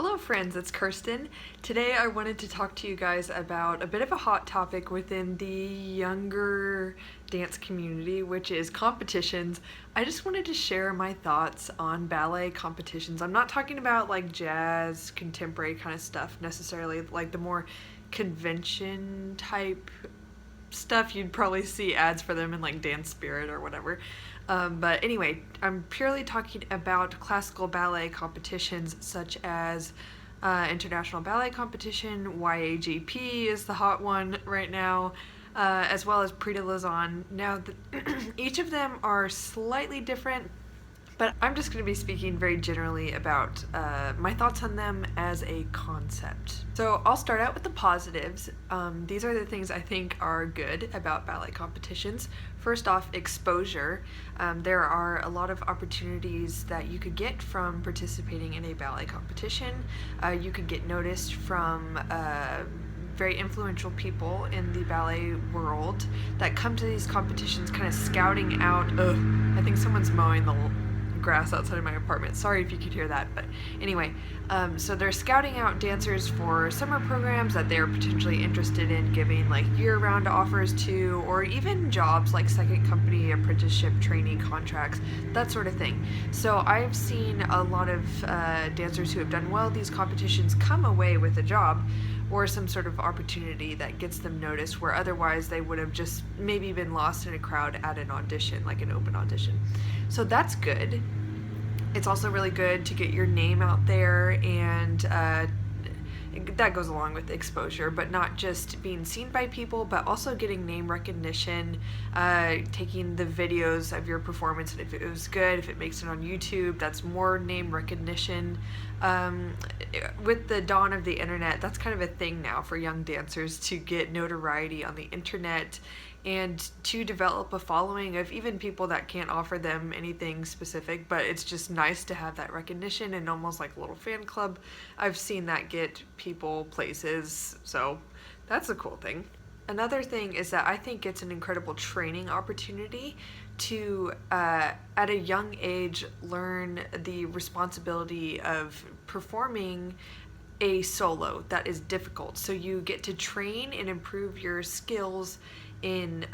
Hello friends, it's Kirsten. Today I wanted to talk to you guys about a bit of a hot topic within the younger dance community, which is competitions. I just wanted to share my thoughts on ballet competitions. I'm not talking about like jazz, contemporary kind of stuff necessarily, like the more convention type stuff you'd probably see ads for them in like Dance Spirit or whatever. But anyway, I'm purely talking about classical ballet competitions such as International Ballet Competition, YAGP is the hot one right now, as well as Prix de Lausanne. Now, each of them are slightly different, but I'm just going to be speaking very generally about my thoughts on them as a concept. So I'll start out with the positives. These are the things I think are good about ballet competitions. First off, exposure. There are a lot of opportunities that you could get from participating in a ballet competition. You could get noticed from very influential people in the ballet world that come to these competitions kind of scouting out. I think someone's mowing the grass outside of my apartment. Sorry if you could hear that, but anyway, so they're scouting out dancers for summer programs that they're potentially interested in giving like year-round offers to, or even jobs like second company, apprenticeship, trainee contracts, that sort of thing. So I've seen a lot of dancers who have done well at these competitions come away with a job or some sort of opportunity that gets them noticed, where otherwise they would have just maybe been lost in a crowd at an audition, like an open audition. So that's good. It's also really good to get your name out there, and that goes along with exposure, but not just being seen by people, but also getting name recognition, taking the videos of your performance, and if it was good, if it makes it on YouTube, that's more name recognition. With the dawn of the internet, that's kind of a thing now for young dancers to get notoriety on the internet and to develop a following of even people that can't offer them anything specific, but it's just nice to have that recognition and almost like a little fan club. I've seen that get people places, so that's a cool thing. Another thing is that I think it's an incredible training opportunity to, at a young age, learn the responsibility of performing a solo that is difficult. So you get to train and improve your skills in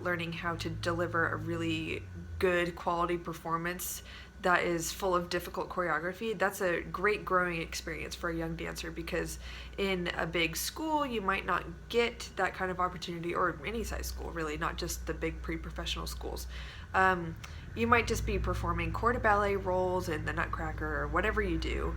learning how to deliver a really good quality performance that is full of difficult choreography. That's a great growing experience for a young dancer, because in a big school you might not get that kind of opportunity, or any size school really, not just the big pre-professional schools. You might just be performing corps de ballet roles in the Nutcracker or whatever you do,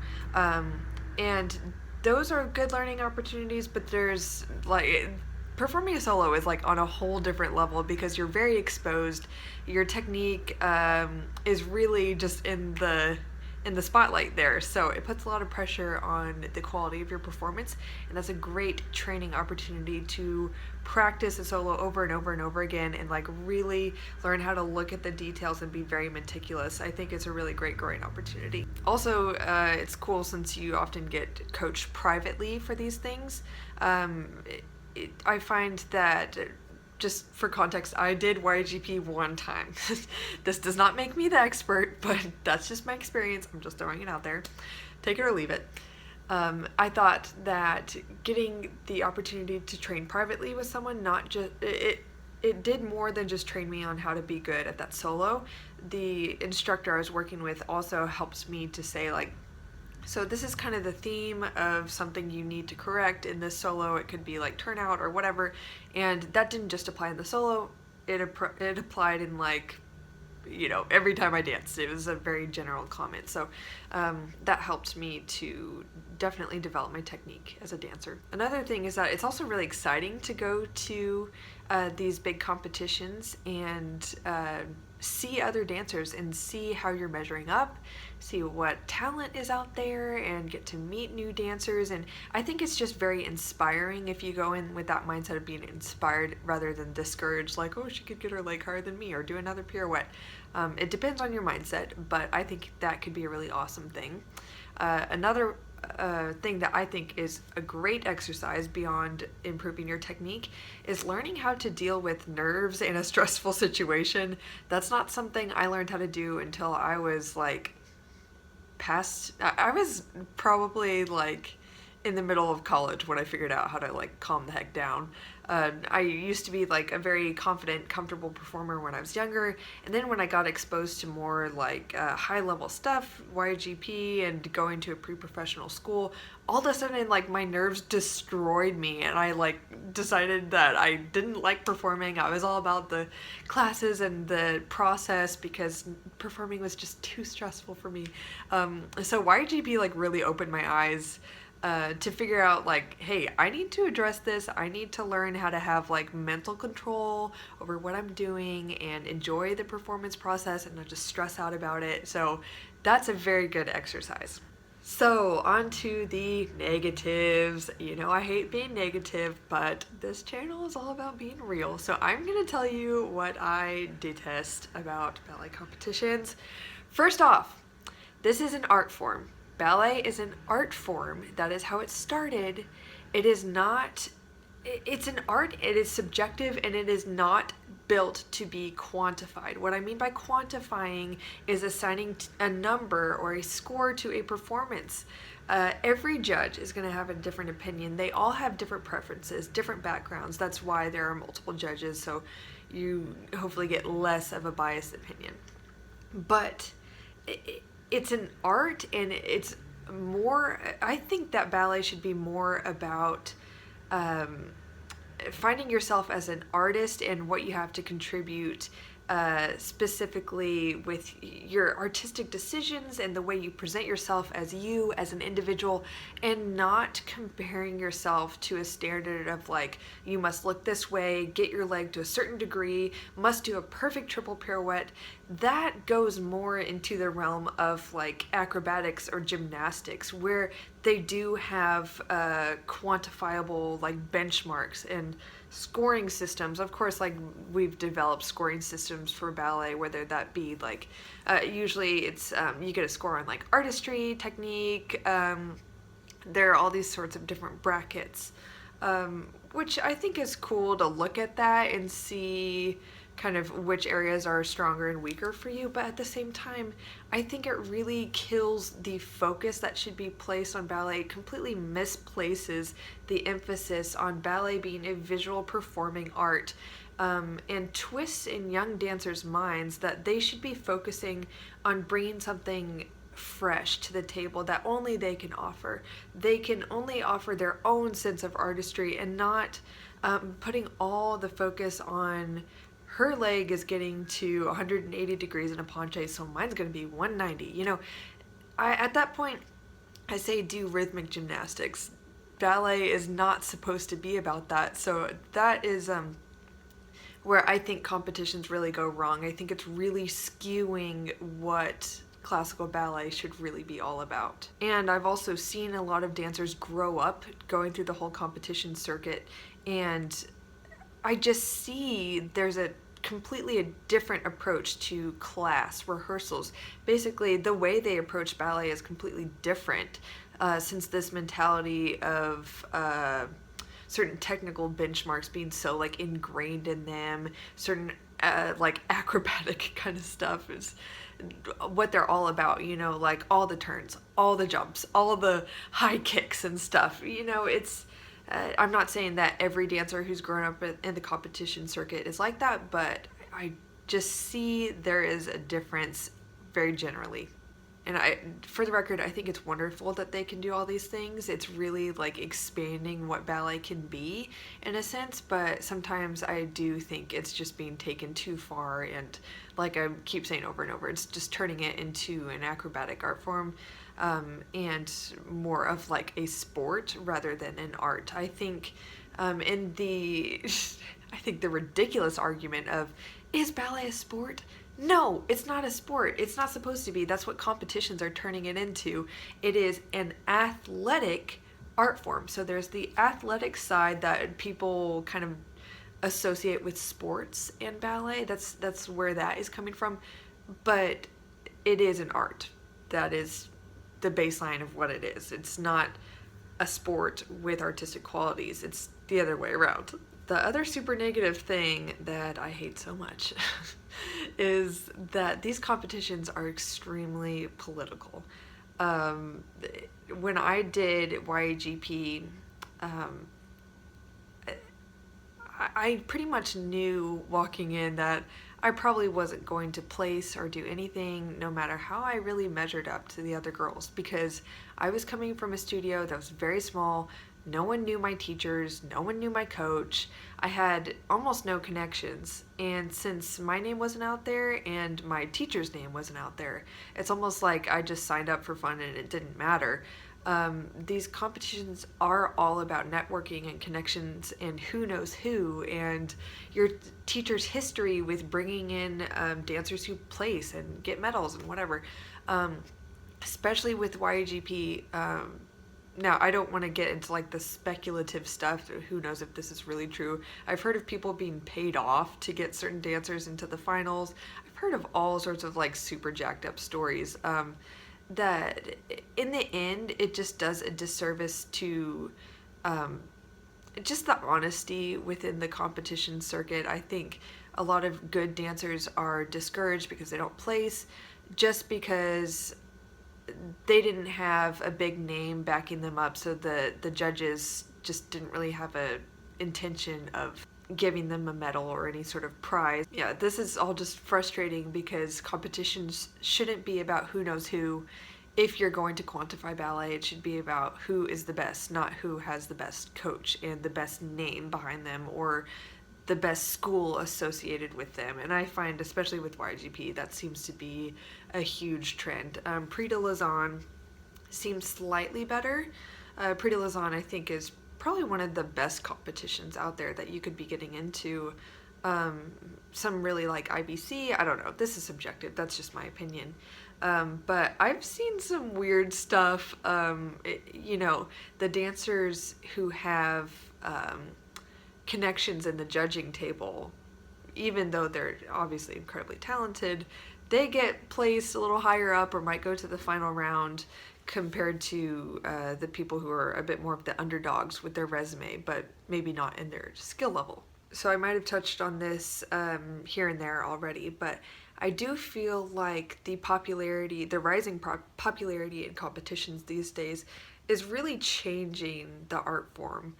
and those are good learning opportunities, but there's like performing a solo is like on a whole different level, because you're very exposed. Your technique is really just in the spotlight there, so it puts a lot of pressure on the quality of your performance, and that's a great training opportunity to practice a solo over and over and over again, and like really learn how to look at the details and be very meticulous. I think it's a really great growing opportunity. Also, it's cool since you often get coached privately for these things. I find that, just for context, I did YGP one time. This does not make me the expert, but that's just my experience. I'm just throwing it out there. Take it or leave it. I thought that getting the opportunity to train privately with someone, not just it did more than just train me on how to be good at that solo. The instructor I was working with also helps me to say, like, so this is kind of the theme of something you need to correct in this solo. It could be like turnout or whatever, and that didn't just apply in the solo, it applied in, like, you know, every time I danced. It was a very general comment, so that helped me to definitely develop my technique as a dancer. Another thing is that it's also really exciting to go to these big competitions and see other dancers and see how you're measuring up, see what talent is out there, and get to meet new dancers. And I think it's just very inspiring if you go in with that mindset of being inspired rather than discouraged, like, oh, she could get her leg higher than me or do another pirouette. It depends on your mindset, but I think that could be a really awesome thing. Another thing that I think is a great exercise beyond improving your technique is learning how to deal with nerves in a stressful situation. That's not something I learned how to do until I was like I was probably like in the middle of college when I figured out how to like calm the heck down. I used to be like a very confident, comfortable performer when I was younger, and then when I got exposed to more like high level stuff, YGP, and going to a pre-professional school, all of a sudden like my nerves destroyed me, and I like decided that I didn't like performing. I was all about the classes and the process because performing was just too stressful for me. So YGP like really opened my eyes to figure out like, hey, I need to address this. I need to learn how to have like mental control over what I'm doing and enjoy the performance process and not just stress out about it. So that's a very good exercise. So on to the negatives. You know, I hate being negative, but this channel is all about being real. So I'm gonna tell you what I detest about ballet competitions. First off, this is an art form. Ballet is an art form. That is how it started. It is not, it's an art, it is subjective, and it is not built to be quantified. What I mean by quantifying is assigning a number or a score to a performance. Every judge is going to have a different opinion. They all have different preferences, different backgrounds. That's why there are multiple judges, so you hopefully get less of a biased opinion. But it's an art, and it's more, I think that ballet should be more about finding yourself as an artist and what you have to contribute, specifically with your artistic decisions and the way you present yourself as you, as an individual, and not comparing yourself to a standard of like, you must look this way, get your leg to a certain degree, must do a perfect triple pirouette. That goes more into the realm of like acrobatics or gymnastics, where they do have quantifiable like benchmarks and scoring systems. Of course, like we've developed scoring systems for ballet, whether that be like usually it's you get a score on like artistry, technique. There are all these sorts of different brackets, which I think is cool to look at that and see kind of which areas are stronger and weaker for you. But at the same time, I think it really kills the focus that should be placed on ballet. It completely misplaces the emphasis on ballet being a visual performing art, and twists in young dancers' minds that they should be focusing on bringing something fresh to the table that only they can offer. They can only offer their own sense of artistry, and not putting all the focus on her leg is getting to 180 degrees in a penché, so mine's going to be 190. You know, at that point, I say do rhythmic gymnastics. Ballet is not supposed to be about that. So that is where I think competitions really go wrong. I think it's really skewing what classical ballet should really be all about. And I've also seen a lot of dancers grow up going through the whole competition circuit, and I just see there's a completely a different approach to class rehearsals. Basically, the way they approach ballet is completely different, since this mentality of certain technical benchmarks being so like ingrained in them, certain like acrobatic kind of stuff is what they're all about, you know, like all the turns, all the jumps, all the high kicks and stuff. You know, it's I'm not saying that every dancer who's grown up in the competition circuit is like that, but I just see there is a difference very generally. And for the record, I think it's wonderful that they can do all these things. It's really like expanding what ballet can be in a sense, but sometimes I do think it's just being taken too far, and like I keep saying over and over, it's just turning it into an acrobatic art form, and more of like a sport rather than an art. I think in the I think the ridiculous argument of, is ballet a sport? No, it's not a sport. It's not supposed to be. That's what competitions are turning it into. It is an athletic art form. So there's the athletic side that people kind of associate with sports and ballet. That's where that is coming from. But it is an art. That is the baseline of what it is. It's not a sport with artistic qualities. It's the other way around. The other super negative thing that I hate so much is that these competitions are extremely political. Um, when I did YAGP, I pretty much knew walking in that I probably wasn't going to place or do anything, no matter how I really measured up to the other girls, because I was coming from a studio that was very small. No one knew my teachers, no one knew my coach. I had almost no connections. And since my name wasn't out there and my teacher's name wasn't out there, it's almost like I just signed up for fun and it didn't matter. These competitions are all about networking and connections and who knows who, and your teacher's history with bringing in dancers who place and get medals and whatever. Especially with YAGP. Now, I don't want to get into like the speculative stuff. Who knows if this is really true? I've heard of people being paid off to get certain dancers into the finals. I've heard of all sorts of like super jacked up stories. That in the end, it just does a disservice to just the honesty within the competition circuit. I think a lot of good dancers are discouraged because they don't place, just because they didn't have a big name backing them up, so the judges just didn't really have a intention of giving them a medal or any sort of prize. Yeah, this is all just frustrating because competitions shouldn't be about who knows who. If you're going to quantify ballet, it should be about who is the best, not who has the best coach and the best name behind them or the best school associated with them. And I find, especially with YGP, that seems to be a huge trend. Prix de Lausanne seems slightly better. Prix de Lausanne, I think, is probably one of the best competitions out there that you could be getting into. Some really like IBC, I don't know, this is subjective, that's just my opinion. But I've seen some weird stuff. The dancers who have connections in the judging table, even though they're obviously incredibly talented, they get placed a little higher up or might go to the final round compared to the people who are a bit more of the underdogs with their resume, but maybe not in their skill level. So I might have touched on this here and there already, but I do feel like the rising popularity in competitions these days is really changing the art form.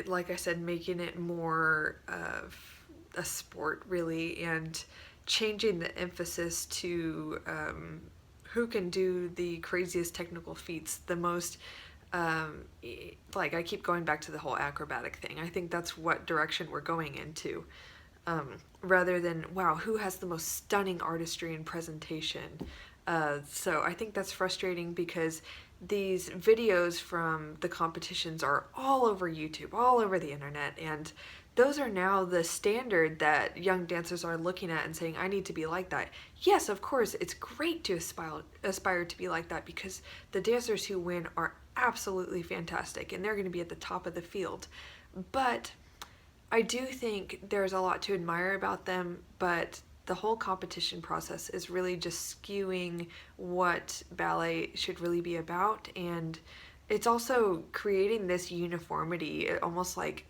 Like I said, making it more of a sport, really, and changing the emphasis to who can do the craziest technical feats, the most like I keep going back to the whole acrobatic thing. I think that's what direction we're going into, rather than, wow, who has the most stunning artistry and presentation. So I think that's frustrating because these videos from the competitions are all over YouTube, all over the internet, and those are now the standard that young dancers are looking at and saying, I need to be like that. Yes, of course, it's great to aspire to be like that, because the dancers who win are absolutely fantastic and they're going to be at the top of the field. But I do think there's a lot to admire about them, but the whole competition process is really just skewing what ballet should really be about, and it's also creating this uniformity, almost like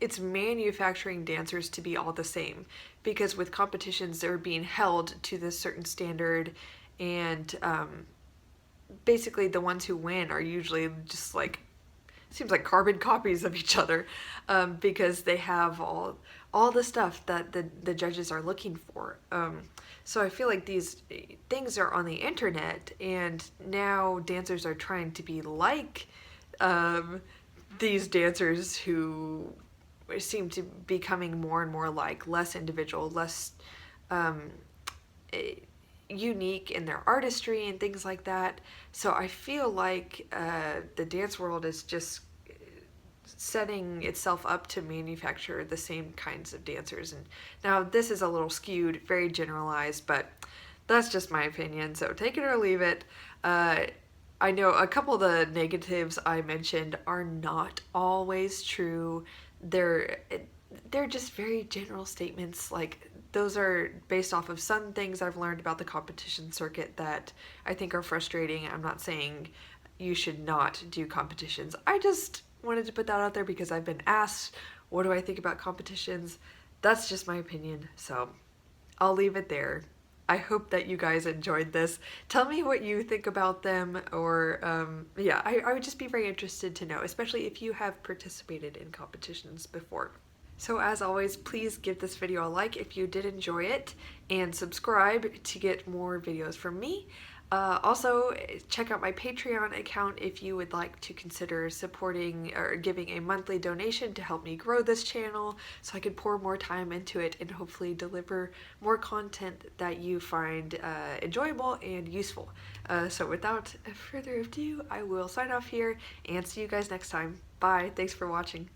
it's manufacturing dancers to be all the same, because with competitions they're being held to this certain standard, and basically the ones who win are usually just like, seems like carbon copies of each other, because they have all the stuff that the judges are looking for. So I feel like these things are on the internet, and now dancers are trying to be like these dancers who seem to be becoming more and more like, less individual, less unique in their artistry and things like that. So I feel like the dance world is just setting itself up to manufacture the same kinds of dancers. And now this is a little skewed, very generalized, but that's just my opinion, so take it or leave it. I know a couple of the negatives I mentioned are not always true. They're just very general statements. Like, those are based off of some things I've learned about the competition circuit that I think are frustrating. I'm not saying you should not do competitions. I just wanted to put that out there because I've been asked, what do I think about competitions? That's just my opinion, so I'll leave it there. I hope that you guys enjoyed this. Tell me what you think about them, or yeah, I would just be very interested to know, especially if you have participated in competitions before. So as always, please give this video a like if you did enjoy it, and subscribe to get more videos from me. Also, check out my Patreon account if you would like to consider supporting or giving a monthly donation to help me grow this channel so I can pour more time into it and hopefully deliver more content that you find enjoyable and useful. So without further ado, I will sign off here and see you guys next time. Bye. Thanks for watching.